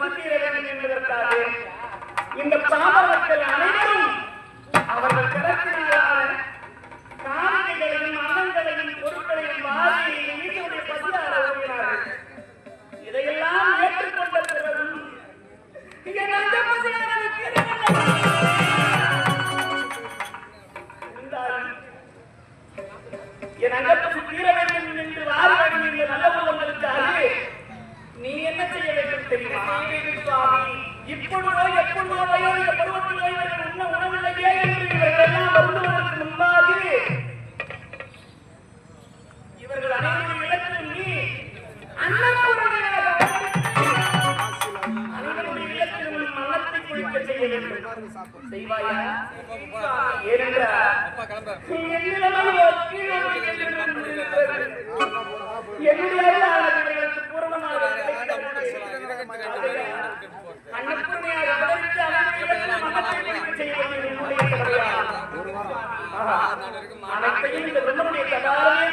பசித்தீர வேண்டும் என்பதற்காக இந்த பாமர மக்கள் அனைவரும் அவர்கள் கரத்தினாலான காணிக்கைகளையும் அன்னங்களையும் பொருட்களையும் வாரி வீட்டுடைய பசியார வருகிறார்கள். இதையெல்லாம் ஏற்றுக்கொண்ட பிறகும் என் அங்கப்பசி தீர வேண்டும் என்று வாரி வேண்டும் என்ற நல்ல உள்ளங்களுக்காக நீ என்ன செய்ய வேண்டும் தெரியுமா சுவாமி? இப்பொழுதோ எப்பொழுதோ வயோதிக பருவத்தில் இவர்கள் உண்ண உணவில்லையே என்று இவர்கள் எல்லாம் வருவதற்கு முன்பாக இவர்கள் அனைவரும் இடத்தில் நீ அன்னபூரணியாக அனைவருடைய இடத்தில் உன் மனத்தை குளிக்க செய்ய வேண்டும். செய்வாயா? ஏனென்றால் என்னுடைய பூர்வமாக அன்னபூரணியாக அவதரித்து அனைத்தையும் இந்த பிரம்மனுடைய கதாவே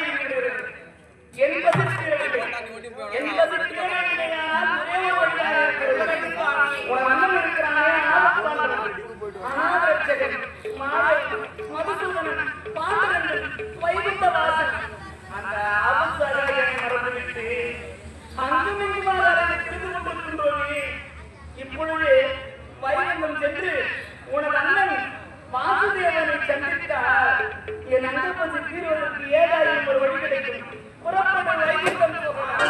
மதுசூதனன் பாண்டவன் வைகுண்டவாசன் அந்த அவசரனை மறந்துவிட்டு அங்குமிங்குமாக தெரிந்து கொண்டிருக்கின்றோமே. இப்பொழுது வைகுண்டம் சென்று உனது அண்ணன் வாசுதேவனை சந்தித்தால் என் அங்கப்பசி தீர்வதற்கு ஏதாயும் ஒரு வழி கிடைக்கும். புறப்பட்ட வைகுண்டம் போகலாம்.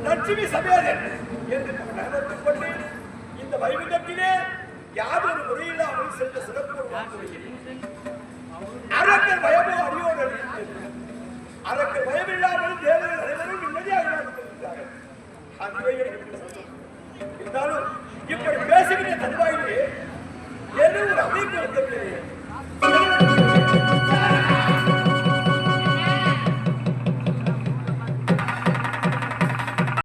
லட்சுமி சபேதன் என்று கொண்டு இந்த வைகுண்டத்திலே யாதொரு முறையில்லாமல் சென்ற சிறப்பு அரக்கர் பயமோ அறியோடு அரக்கர் பயமில்லாமல் தேவர்கள் அனைவரும் நிம்மதியாக இருந்தாலும் இப்படி பேசுகின்ற தன்வாயிலே ஏதோ ஒரு அமைப்பு